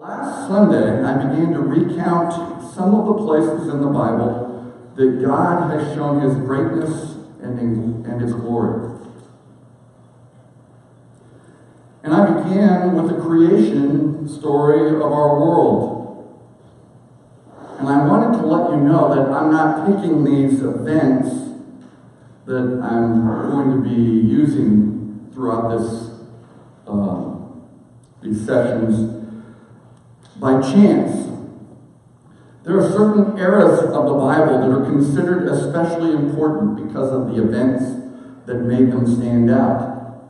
Last Sunday, I began to recount some of the places in the Bible that God has shown His greatness and His glory. And I began with the creation story of our world. And I wanted to let you know that I'm not picking these events that I'm going to be using throughout these sessions by chance. There are certain eras of the Bible that are considered especially important because of the events that made them stand out.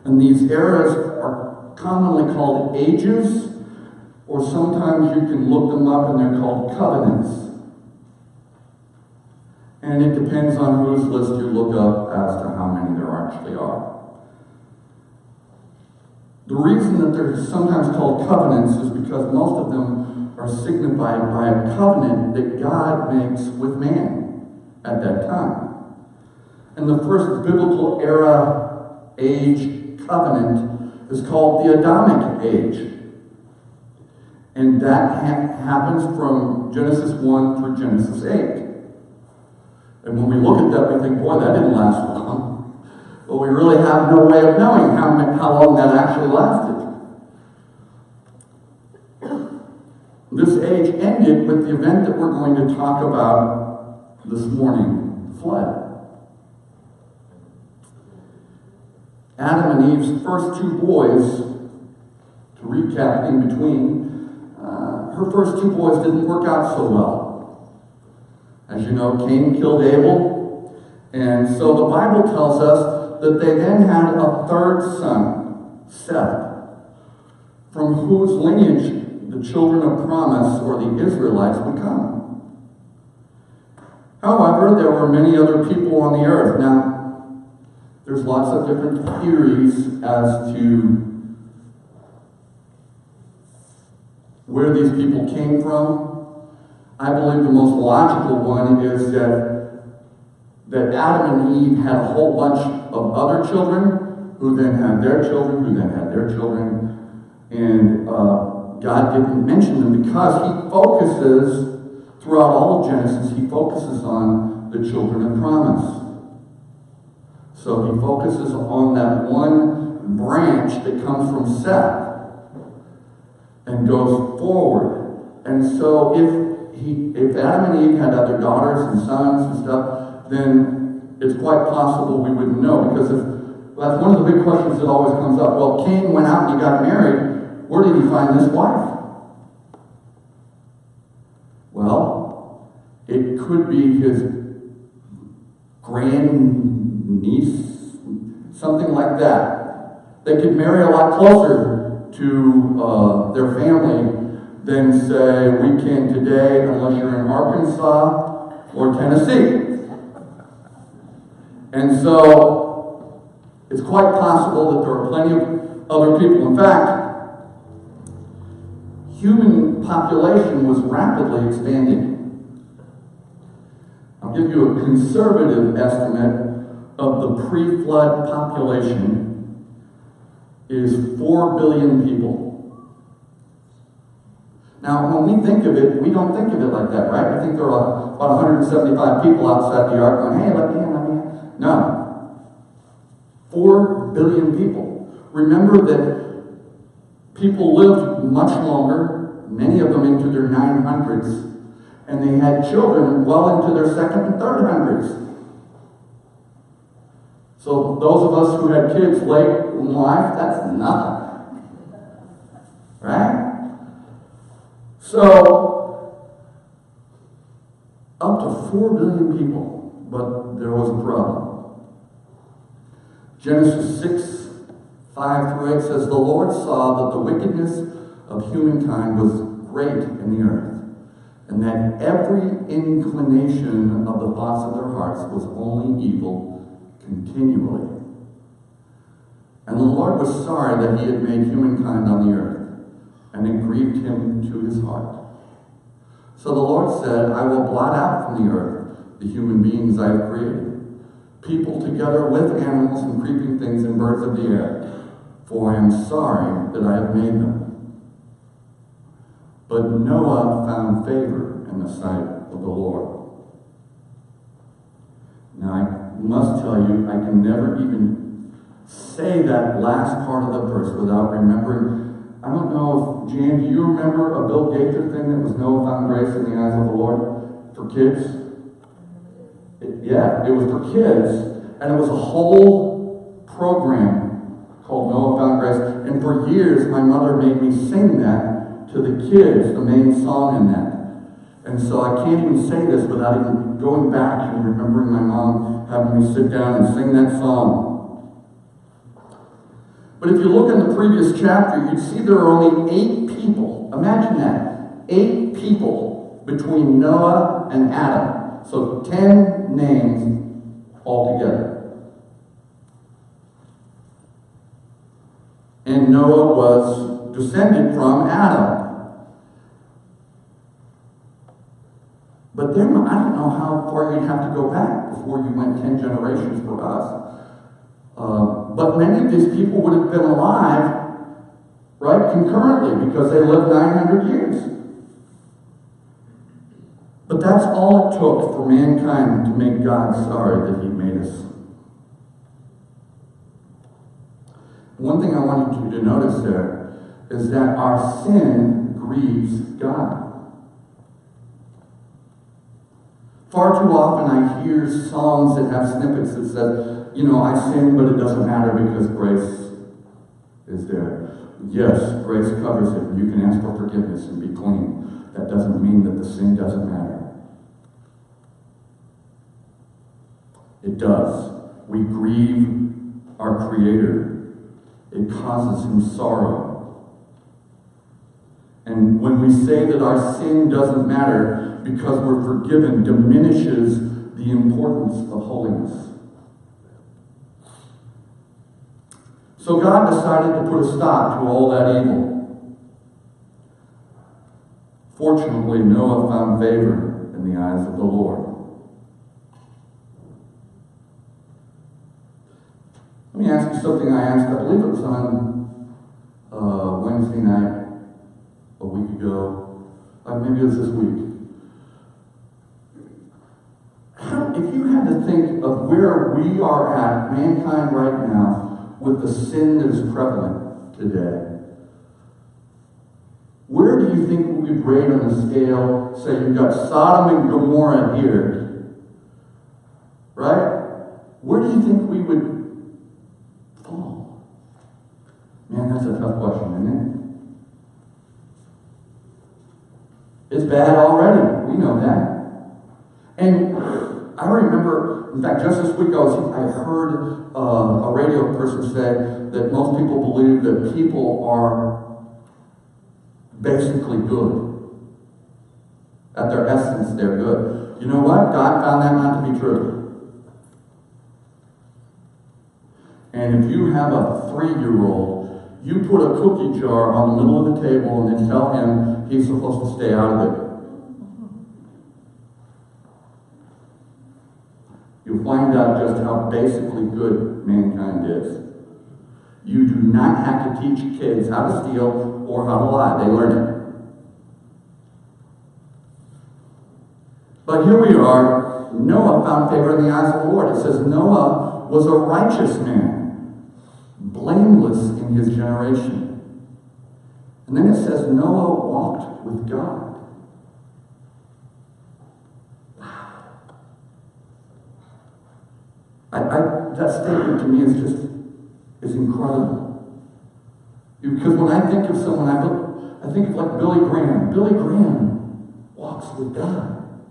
And these eras are commonly called ages, or sometimes you can look them up and they're called covenants. And it depends on whose list you look up as to how many there actually are. The reason that they're sometimes called covenants is because most of them are signified by a covenant that God makes with man at that time. And the first biblical era, age, covenant is called the Adamic Age. And that happens from Genesis 1 through Genesis 8. And when we look at that, we think, boy, that didn't last long. But we really have no way of knowing how long that actually lasted. This age ended with the event that we're going to talk about this morning, the flood. Adam and Eve's first two boys, to recap in between, her first two boys didn't work out so well. As you know, Cain killed Abel, and so the Bible tells us that they then had a third son, Seth, from whose lineage the children of promise, or the Israelites, would come. However, there were many other people on the earth. Now, there's lots of different theories as to where these people came from. I believe the most logical one is that Adam and Eve had a whole bunch of other children, who then had their children, who then had their children, and God didn't mention them because He focuses, throughout all of Genesis, He focuses on the children of promise. So He focuses on that one branch that comes from Seth and goes forward. And so if Adam and Eve had other daughters and sons and stuff, then it's quite possible we wouldn't know, because that's one of the big questions that always comes up. Well, Cain went out and he got married. Where did he find this wife? Well, it could be his grandniece, something like that. They could marry a lot closer to their family than, say, we can today, unless you're in Arkansas or Tennessee. And so, it's quite possible that there are plenty of other people. In fact, human population was rapidly expanding. I'll give you a conservative estimate of the pre-flood population is 4 billion people. Now, when we think of it, we don't think of it like that, right? We think there are about 175 people outside the ark going, hey, let me in. No. 4 billion people. Remember that people lived much longer, many of them into their 900s, and they had children well into their second and third hundreds. So those of us who had kids late in life, that's nothing. Right? So, up to 4 billion people. But there was a problem. Genesis 6, 5 through 8 says, the Lord saw that the wickedness of humankind was great in the earth, and that every inclination of the thoughts of their hearts was only evil continually. And the Lord was sorry that He had made humankind on the earth, and it grieved Him to His heart. So the Lord said, I will blot out from the earth the human beings I have created, people together with animals and creeping things and birds of the air, for I am sorry that I have made them. But Noah found favor in the sight of the Lord. Now, I must tell you, I can never even say that last part of the verse without remembering. I don't know if, Jan, do you remember a Bill Gates thing that was Noah found grace in the eyes of the Lord for kids? It was for kids, and it was a whole program called Noah Found Grace. And for years, my mother made me sing that to the kids, the main song in that. And so I can't even say this without even going back and remembering my mom having me sit down and sing that song. But if you look in the previous chapter, you'd see there are only 8 people. Imagine that. 8 people between Noah and Adam. So 10 names altogether. And Noah was descended from Adam. But then I don't know how far you'd have to go back before you went 10 generations for us. But many of these people would have been alive, right, concurrently, because they lived 900 years. But that's all it took for mankind to make God sorry that he made us. One thing I wanted you to notice there is that our sin grieves God. Far too often I hear songs that have snippets that say, I sin, but it doesn't matter because grace is there. Yes, grace covers it. You can ask for forgiveness and be clean. That doesn't mean that the sin doesn't matter. It does. We grieve our Creator. It causes him sorrow. And when we say that our sin doesn't matter because we're forgiven, diminishes the importance of holiness. So God decided to put a stop to all that evil. Fortunately, Noah found favor in the eyes of the Lord. Let me ask you something I asked, I believe it was on Wednesday night, a week ago. Maybe it was this week. If you had to think of where we are at, mankind right now, with the sin that is prevalent today, where do you think we would rate on the scale? Say you've got Sodom and Gomorrah here, right? Where do you think we would fall? Man, that's a tough question, isn't it? It's bad already. We know that. And I remember, in fact, just this week I heard a radio person say that most people believe that people are basically good. At their essence, they're good. You know what? God found that not to be true. And if you have a 3-year-old, you put a cookie jar on the middle of the table and then tell him he's supposed to stay out of it. You'll find out just how basically good mankind is. You do not have to teach kids how to steal or how to lie. They learn it. But here we are. Noah found favor in the eyes of the Lord. It says Noah was a righteous man, blameless in his generation. And then it says Noah walked with God. That statement to me is incredible. Because when I think of someone, I think of like Billy Graham. Billy Graham walks with God.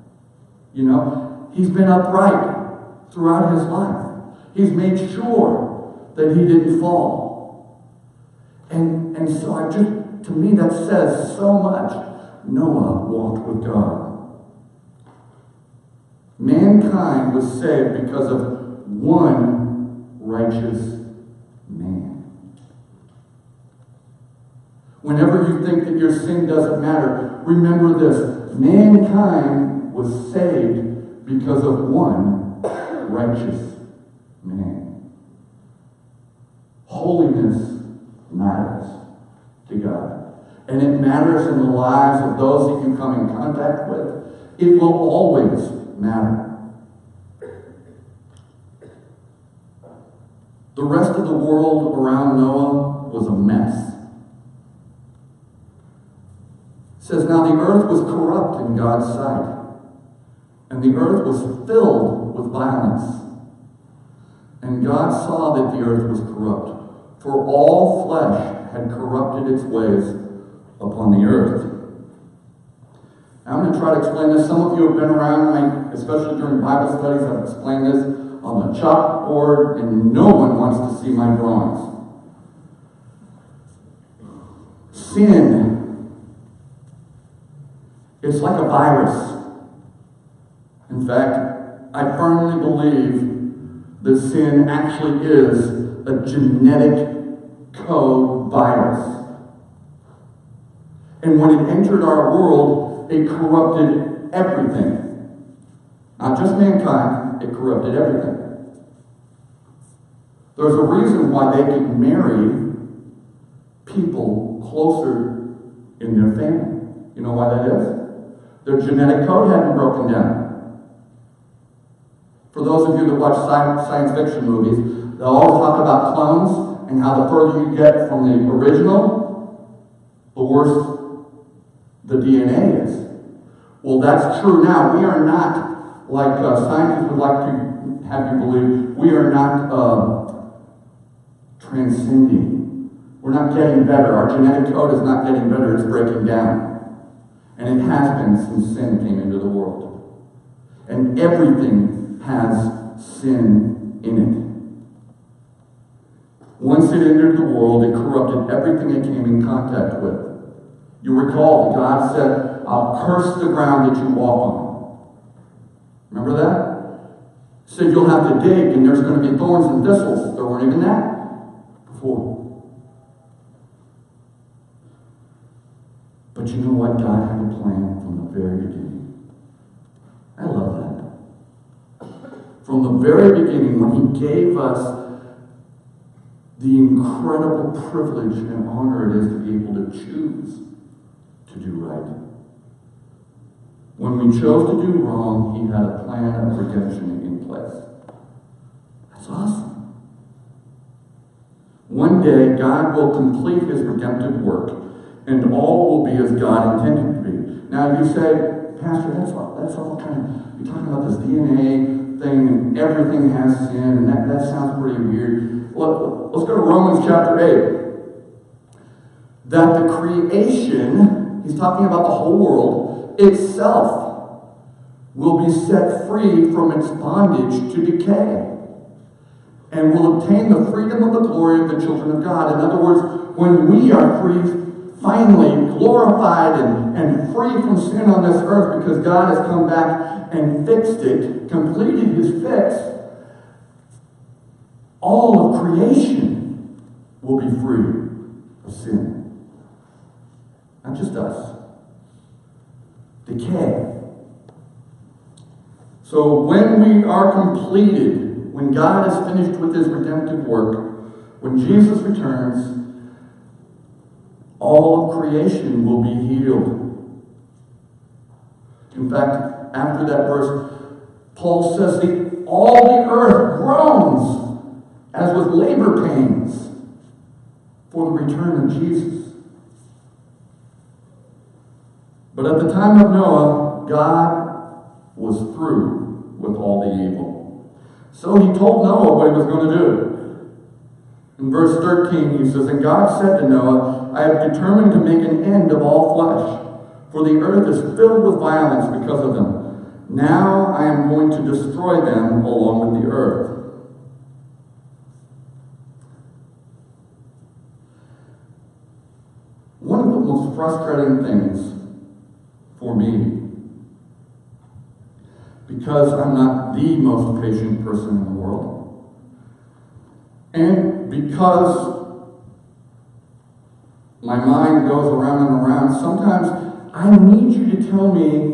You know, he's been upright throughout his life. He's made sure that he didn't fall. And so to me that says so much. Noah walked with God. Mankind was saved because of one righteous man. Whenever you think that your sin doesn't matter, remember this. Mankind was saved because of one righteous man. Holiness matters to God. and it matters in the lives of those that you come in contact with, it will always matter. The rest of the world around Noah was a mess. It says, now the earth was corrupt in God's sight, and the earth was filled with violence. And God saw that the earth was corrupt, for all flesh had corrupted its ways upon the earth. I'm going to try to explain this. Some of you have been around, especially during Bible studies, I've explained this on the chalkboard, and no one wants to see my drawings. Sin, it's like a virus. In fact, I firmly believe that sin actually is a genetic code virus. And when it entered our world, it corrupted everything. Not just mankind, it corrupted everything. There's a reason why they can marry people closer in their family. You know why that is? Their genetic code hadn't broken down. For those of you that watch science fiction movies, they'll always talk about clones and how the further you get from the original, the worse the DNA is. Well, that's true now. We are not, like scientists would like to have you believe, we are not transcending. We're not getting better. Our genetic code is not getting better. It's breaking down. And it has been since sin came into the world. And everything has sin in it. Once it entered the world, it corrupted everything it came in contact with. You recall that God said, I'll curse the ground that you walk on. Remember that? He said you'll have to dig and there's going to be thorns and thistles. There weren't even that before. But you know what? God had a plan from the very beginning. I love that. From the very beginning, when He gave us the incredible privilege and honor it is to be able to choose to do right. When we chose to do wrong, He had a plan of redemption in place. That's awesome. One day, God will complete His redemptive work, and all will be as God intended to be. Now, you say, Pastor, that's all kind of, you're talking about this DNA thing, and everything has sin, and that sounds pretty weird. Let's go to Romans chapter 8. That the creation, he's talking about the whole world, itself will be set free from its bondage to decay and will obtain the freedom of the glory of the children of God. In other words, when we are free, finally glorified and free from sin on this earth because God has come back and fixed it, completed His fix, all of creation will be free of sin. Not just us. Decay. So when we are completed, when God is finished with His redemptive work, when Jesus returns, all of creation will be healed. In fact, after that verse, Paul says all the earth groans as with labor pains for the return of Jesus. But at the time of Noah, God was through with all the evil. So He told Noah what He was going to do. In verse 13, he says, and God said to Noah, I have determined to make an end of all flesh, for the earth is filled with violence because of them. Now I am going to destroy them along with the earth. One of the most frustrating things for me, because I'm not the most patient person in the world, and because my mind goes around and around, sometimes I need you to tell me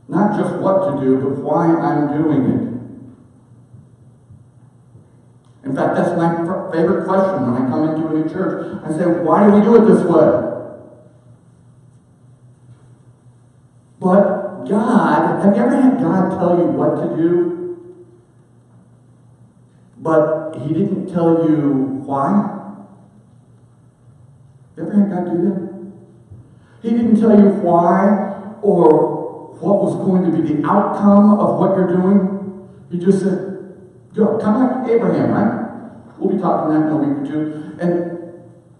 not just what to do, but why I'm doing it. In fact, that's my favorite question when I come into a new church. I say, why do we do it this way? But God, have you ever had God tell you what to do, but He didn't tell you why? You ever had God do that? He didn't tell you why or what was going to be the outcome of what you're doing. He just said, go. Kind of like Abraham, right? We'll be talking that in a week or two. And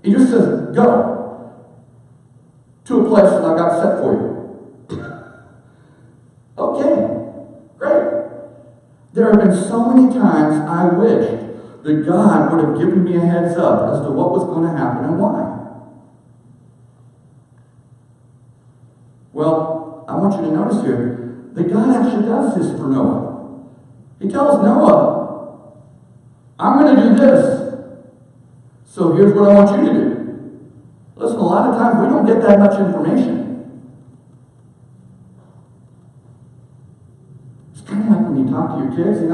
He just says, go to a place that I've got set for you. Okay, great. There have been so many times I wished that God would have given me a heads up as to what was going to happen and why. Well, I want you to notice here that God actually does this for Noah. He tells Noah, I'm going to do this. So here's what I want you to do. Listen, a lot of times we don't get that much information. It's kind of like when you talk to your kids, you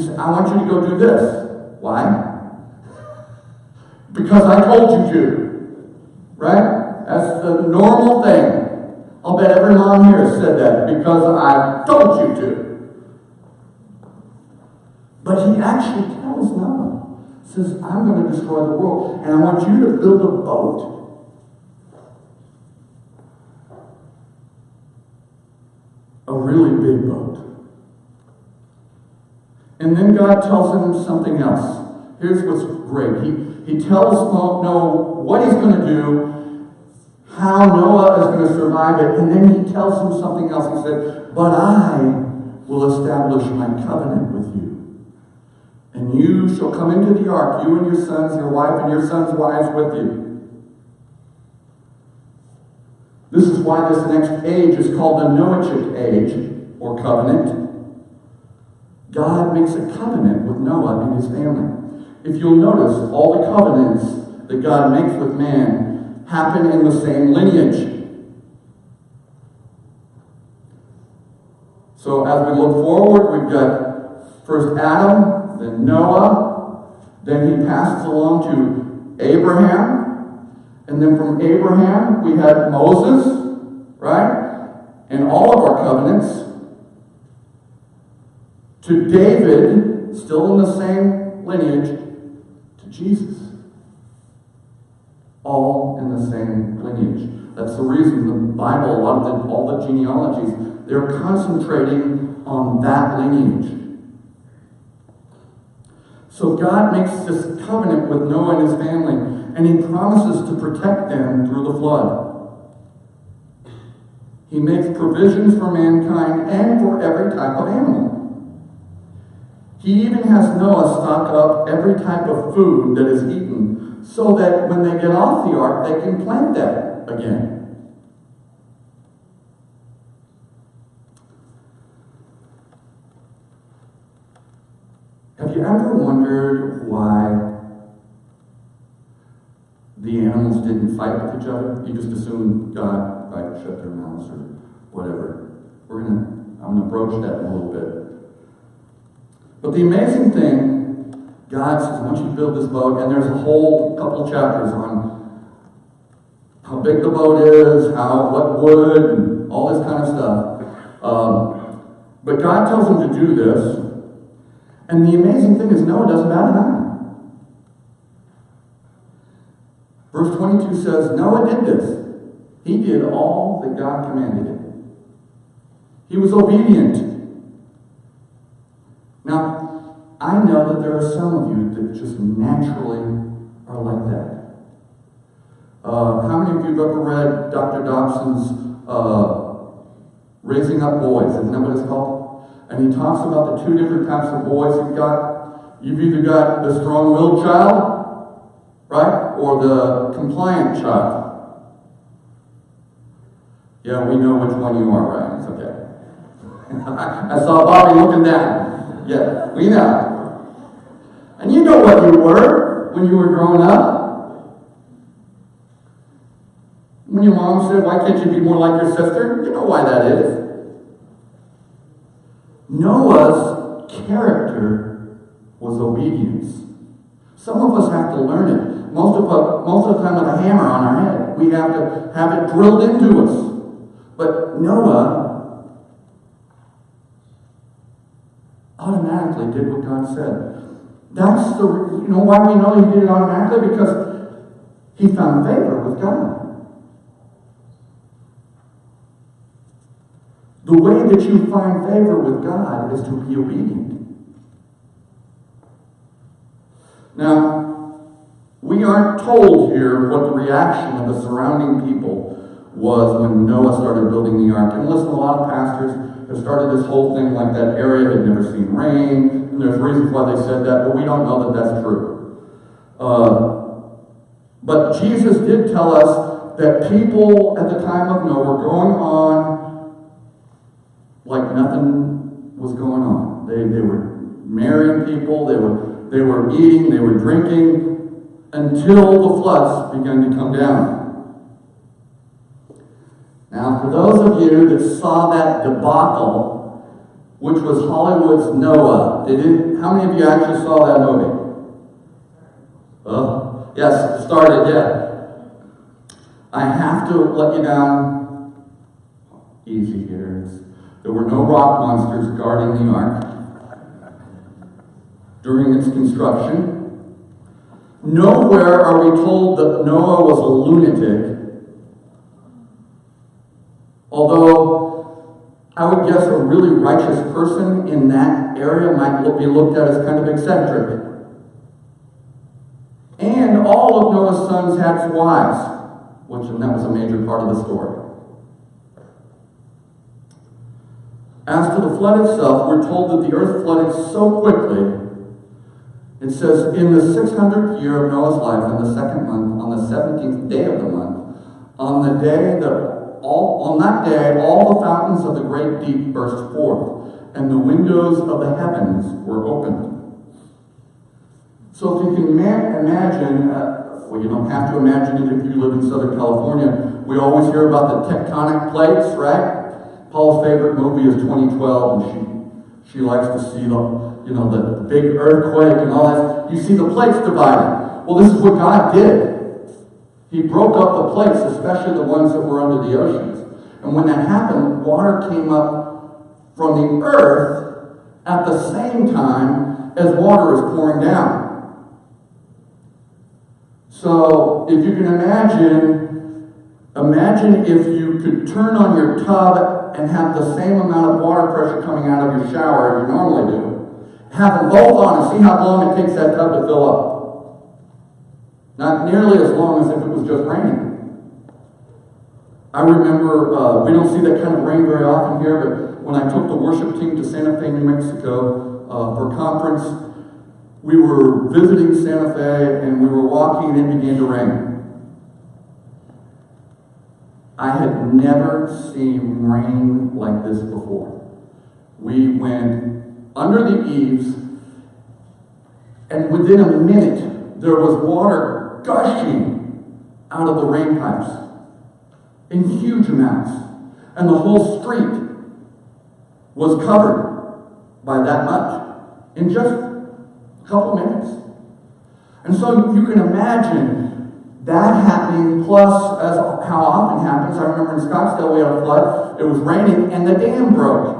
say, I want you to go do this. Why? Because I told you to. Right? That's the normal thing. I'll bet every mom here said that because I told you to. But He actually tells Noah, says, I'm going to destroy the world, and I want you to build a boat. A really big boat. And then God tells him something else. Here's what's great. He tells Noah what he's going to do, how Noah is going to survive it, and then He tells him something else. He said, but I will establish my covenant with you. And you shall come into the ark, you and your sons, your wife, and your sons' wives with you. This is why this next age is called the Noachic Age, or covenant. God makes a covenant with Noah and his family. If you'll notice, all the covenants that God makes with man happen in the same lineage. So as we look forward, we've got first Adam, then Noah, then he passes along to Abraham, and then from Abraham we had Moses, right? And all of our covenants, to David, still in the same lineage, to Jesus. All in the same lineage. That's the reason the Bible, all the genealogies, they're concentrating on that lineage. So God makes this covenant with Noah and his family, and He promises to protect them through the flood. He makes provisions for mankind and for every type of animal. He even has Noah stock up every type of food that is eaten, so that when they get off the ark, they can plant that again. Have you ever wondered why the animals didn't fight with each other? You just assume God, right, shut their mouths or whatever. I'm going to broach that in a little bit. But the amazing thing, God says, I want you to build this boat, and there's a whole couple chapters on how big the boat is, what wood, and all this kind of stuff. But God tells him to do this, and the amazing thing is Noah doesn't bat an eye. Verse 22 says, Noah did this. He did all that God commanded him. He was obedient. Now, I know that there are some of you that just naturally are like that. How many of you have ever read Dr. Dobson's Raising Up Boys? Isn't that what it's called? And he talks about the two different types of boys you've either got the strong-willed child, right, or the compliant child. Yeah, we know which one you are, right? It's okay. I saw Bobby looking down. Yeah, we know. And you know what you were when you were growing up. When your mom said, why can't you be more like your sister? You know why that is. Noah's character was obedience. Some of us have to learn it. Most of the time with a hammer on our head. We have to have it drilled into us. But Noah automatically did what God said. That's why we know he did it automatically? Because he found favor with God. The way that you find favor with God is to be obedient. Now, we aren't told here what the reaction of the surrounding people was when Noah started building the ark. And listen, a lot of pastors have started this whole thing like that area had never seen rain, and there's reasons why they said that, but we don't know that that's true. But Jesus did tell us that people at the time of Noah were going on like nothing was going on. They were marrying people, they were eating, they were drinking, until the floods began to come down. Now, for those of you that saw that debacle, which was Hollywood's Noah, how many of you actually saw that movie? Oh, yes, it started, yeah. I have to let you down easy here. There were no rock monsters guarding the ark during its construction. Nowhere are we told that Noah was a lunatic. Although I would guess a really righteous person in that area might be looked at as kind of eccentric. And all of Noah's sons had wives, and that was a major part of the story. As to the flood itself, we're told that the earth flooded so quickly. It says, in the 600th year of Noah's life, in the second month, on the 17th day of the month, on that day, all the fountains of the great deep burst forth, and the windows of the heavens were opened. So if you can imagine, you don't have to imagine it if you live in Southern California. We always hear about the tectonic plates, right? Paula's favorite movie is 2012, and she likes to see the big earthquake and all that. You see the plates divided. Well, this is what God did. He broke up the plates, especially the ones that were under the oceans. And when that happened, water came up from the earth at the same time as water is pouring down. So, if you can imagine if you could turn on your tub and have the same amount of water pressure coming out of your shower as you normally do. Have them both on and see how long it takes that tub to fill up. Not nearly as long as if it was just raining. I remember, we don't see that kind of rain very often here, but when I took the worship team to Santa Fe, New Mexico for a conference, we were visiting Santa Fe and we were walking and it began to rain. I had never seen rain like this before. We went under the eaves, and within a minute, there was water gushing out of the rain pipes in huge amounts. And the whole street was covered by that much in just a couple minutes. And so you can imagine that happening, plus as how often happens. I remember in Scottsdale we had a flood. It was raining and the dam broke.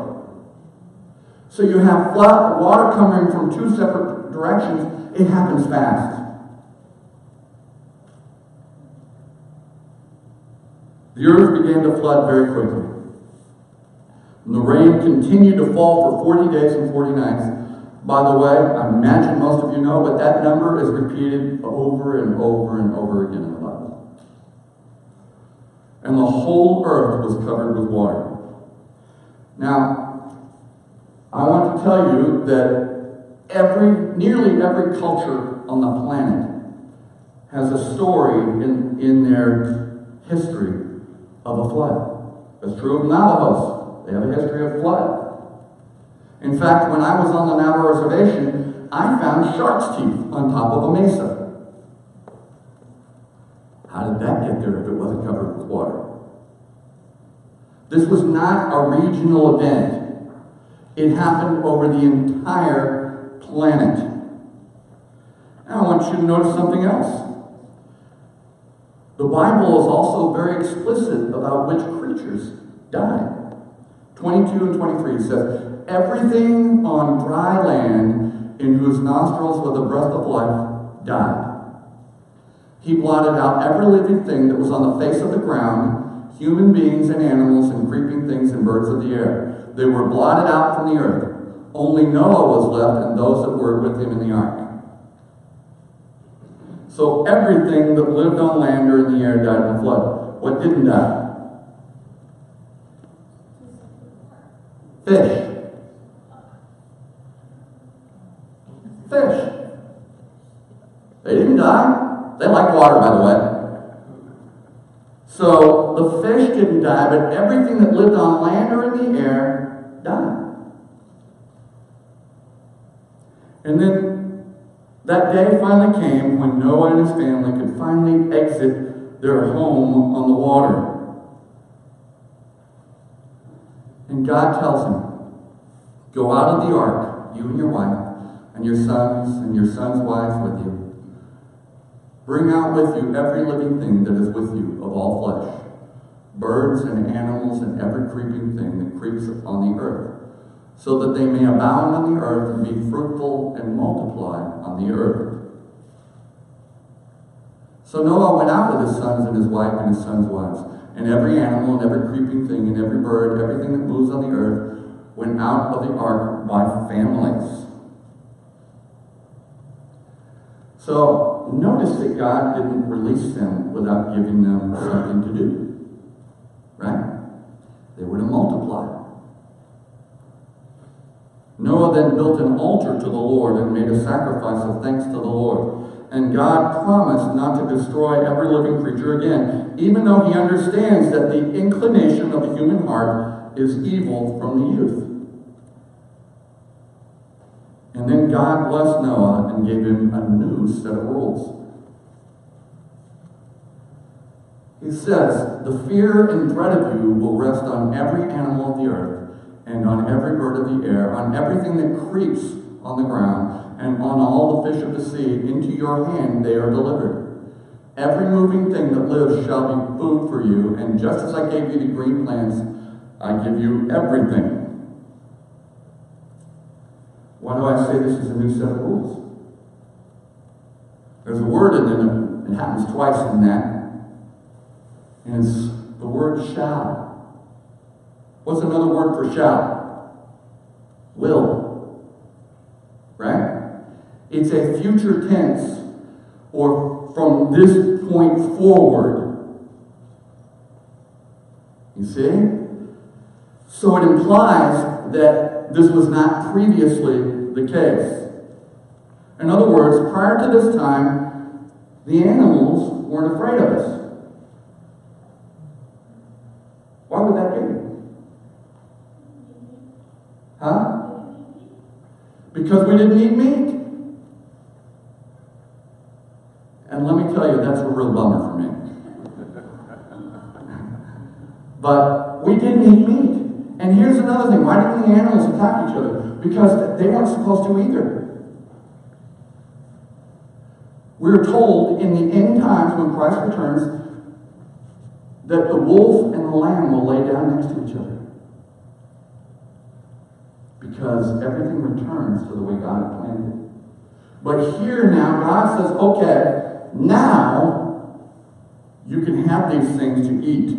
So you have flood water coming from two separate directions. It happens fast. The earth began to flood very quickly. And the rain continued to fall for 40 days and 40 nights. By the way, I imagine most of you know, but that number is repeated over and over and over again in the Bible. And the whole earth was covered with water. Now, I want to tell you that nearly every culture on the planet has a story in their history of a flood. That's true of Navajos. They have a history of flood. In fact, when I was on the Navajo reservation, I found shark's teeth on top of a mesa. How did that get there if it wasn't covered with water? This was not a regional event. It happened over the entire planet. And I want you to notice something else. The Bible is also very explicit about which creatures died. 22 and 23 says, everything on dry land in whose nostrils was the breath of life died. He blotted out every living thing that was on the face of the ground, human beings and animals and creeping things and birds of the air. They were blotted out from the earth. Only Noah was left and those that were with him in the ark. So everything that lived on land or in the air died in the flood. What didn't die? Fish. Fish. They didn't die. They like water, by the way. So the fish didn't die, but everything that lived on land or in the air died. And then that day finally came when Noah and his family could finally exit their home on the water. And God tells him, go out of the ark, you and your wife, and your sons' wives with you. Bring out with you every living thing that is with you of all flesh, birds and animals and every creeping thing that creeps on the earth, so that they may abound on the earth and be fruitful and multiply on the earth. So Noah went out with his sons and his wife and his sons' wives, and every animal and every creeping thing and every bird, everything that moves on the earth, went out of the ark by families. So notice that God didn't release them without giving them something to do. Right? They were to multiply. Noah then built an altar to the Lord and made a sacrifice of thanks to the Lord. And God promised not to destroy every living creature again, even though he understands that the inclination of the human heart is evil from the youth. And then God blessed Noah and gave him a new set of rules. He says, the fear and dread of you will rest on every animal of the earth, and on every bird of the air, on everything that creeps on the ground, and on all the fish of the sea. Into your hand they are delivered. Every moving thing that lives shall be food for you, and just as I gave you the green plants, I give you everything. Why do I say this is a new set of rules? There's a word in there, it happens twice in that, and it's the word shall. What's another word for shall? Will. Right? It's a future tense, or from this point forward. You see? So it implies that this was not previously the case. In other words, prior to this time, the animals weren't afraid of us. Why would that be? Huh? Because we didn't eat meat. And let me tell you, that's a real bummer for me. But we didn't eat meat. And here's another thing. Why didn't the animals attack each other? Because they weren't supposed to either. We're told in the end times when Christ returns that the wolf and the lamb will lay down next to each other. Because everything returns to the way God had planned it. But here now, God says, okay, now you can have these things to eat.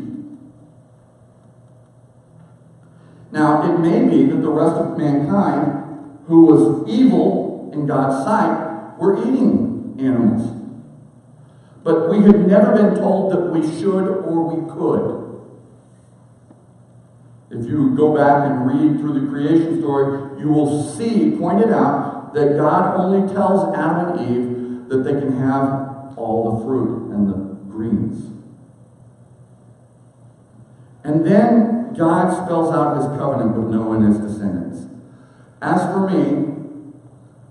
Now, it may be that the rest of mankind, who was evil in God's sight, were eating animals. But we had never been told that we should or we could. If you go back and read through the creation story, you will see pointed out that God only tells Adam and Eve that they can have all the fruit and the greens. And then God spells out his covenant with Noah and his descendants. As for me,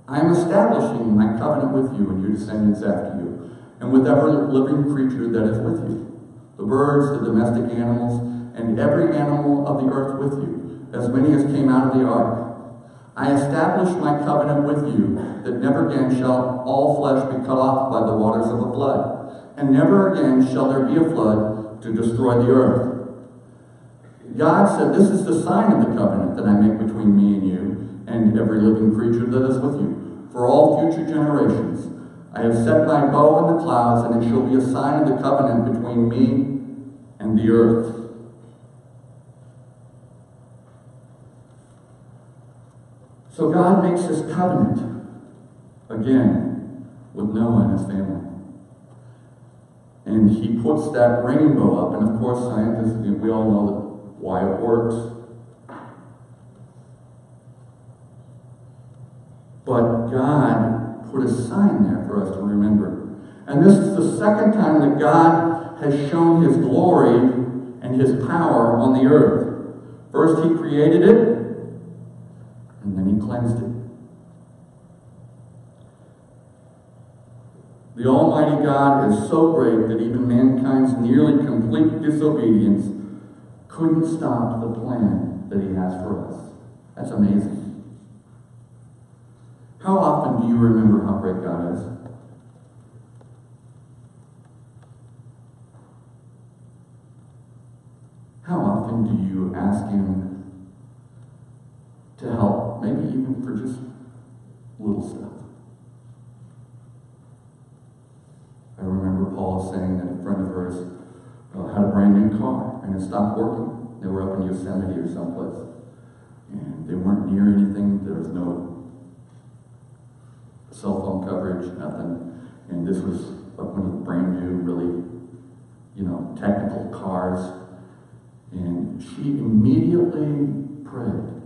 I am establishing my covenant with you and your descendants after you, and with every living creature that is with you, the birds, the domestic animals, and every animal of the earth with you, as many as came out of the ark. I establish my covenant with you, that never again shall all flesh be cut off by the waters of a flood, and never again shall there be a flood to destroy the earth. God said, "This is the sign of the covenant that I make between me and you and every living creature that is with you, for all future generations. I have set my bow in the clouds, and it shall be a sign of the covenant between me and the earth." So God makes this covenant again with Noah and his family. And he puts that rainbow up, and of course scientists, we all know why it works. But God put a sign there for us to remember. And this is the second time that God has shown his glory and his power on the earth. First he created it, and then he cleansed it. The Almighty God is so great that even mankind's nearly complete disobedience couldn't stop the plan that he has for us. That's amazing. How often do you remember how great God is? How often do you ask him to help, maybe even for just little stuff? I remember Paul saying that a friend of hers had a brand new car and it stopped working. They were up in Yosemite or someplace. And they weren't near anything. There was no cell phone coverage, nothing. And this was like one of the brand new, really, technical cars. And she immediately prayed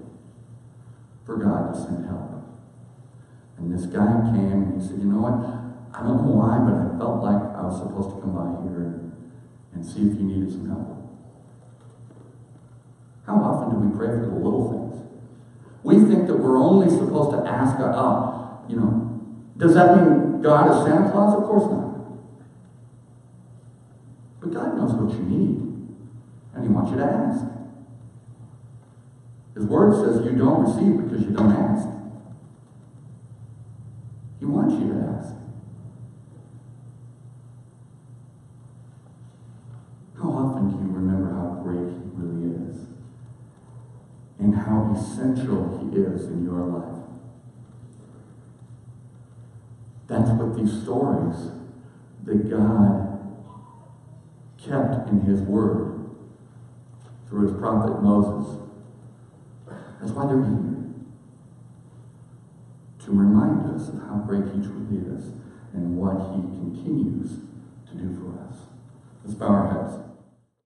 for God to send help. And this guy came and he said, "You know what? I don't know why, but I felt like I was supposed to come by here and see if you needed some help." How often do we pray for the little things? We think that we're only supposed to ask God, does that mean God is Santa Claus? Of course not. But God knows what you need, and he wants you to ask. His word says you don't receive because you don't ask. He wants you to ask. How often do you remember how great he really is? And how essential he is in your life? That's what these stories that God kept in his word through his prophet Moses. That's why they're here. To remind us of how great he truly is and what he continues to do for us. Let's bow our heads.